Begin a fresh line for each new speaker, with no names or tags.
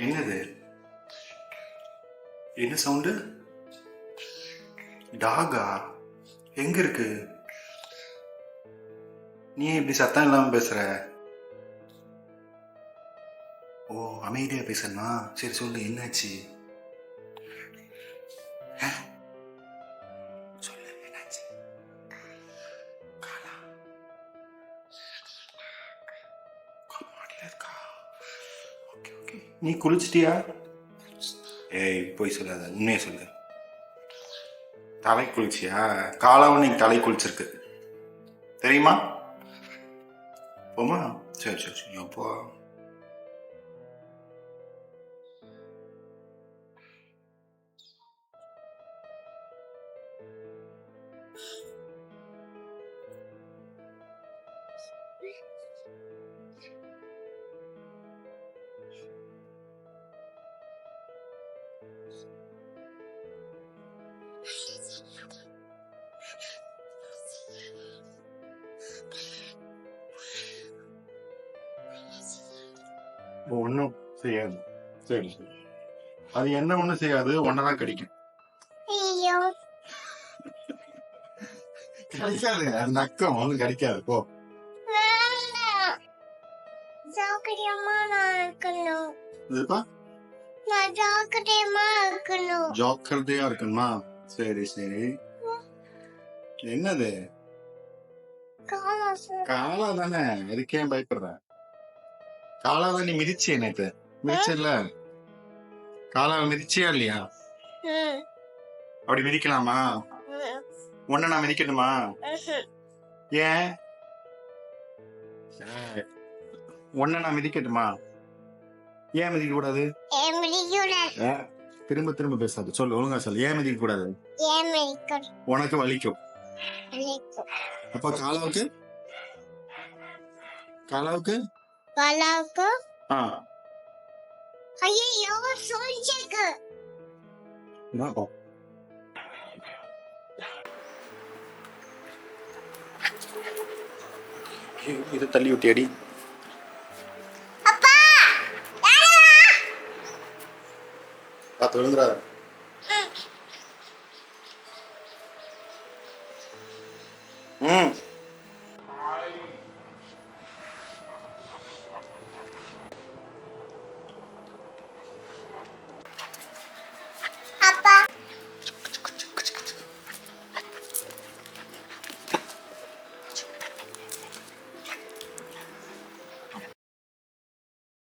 என்னது? என்ன சவுண்டு? டாகா? எங்க இருக்கு? நீ இப்படி சத்தம் இல்லாம பேசுற? ஓ, அமைதியா பேசணுமா? சரி சொல்லு, என்னாச்சு? சொல்லு, என்னாச்சு? காலா மாடியில இருக்கா? Okay okay. நீ குளிச்சிட்டியா? ஏய், போய் சொல்லாத, உண்மையை சொல்லு. தலை குளிச்சியா? காலாவும் நீங்க தலை குளிச்சிருக்கு தெரியுமா? போமா? சரி சரி சரி, அப்போ ஒன்றும் செய்யாது. சரி சரி, அது என்ன ஒன்றும் செய்யாது, ஒன்னதான் கடிக்கும். கடிக்காது, அது நக்கம், ஒன்றும் கடிக்காது. போ. ஜாக்கிரதையா இருக்கணுமா? சரி சரி. என்னது? காலா தானே, இருக்கே பயப்படுற? காலாவை நீ மிதிச்சிய நேத்து? மிதிச்சல? காலாவை மிதிச்சியா இல்லையா? அப்படி மிதிக்கலாமா? ஒன்ன நான் மிதிக்கணுமா? ஏன்? ஒன்ன நான் மிதிக்கட்டுமா? ஏன் மிதிக்க கூடாது? திரும்ப திரும்ப பேசாது, சொல்லு, ஒழுங்கா சொல்லு. ஏன் மிதிக்க கூடாது? உனக்கு வலிக்கும். அப்ப காலாவுக்கு? காலாவுக்கு? இது தள்ளி விட்டியாடி? பார்த்து விழுந்துடாத.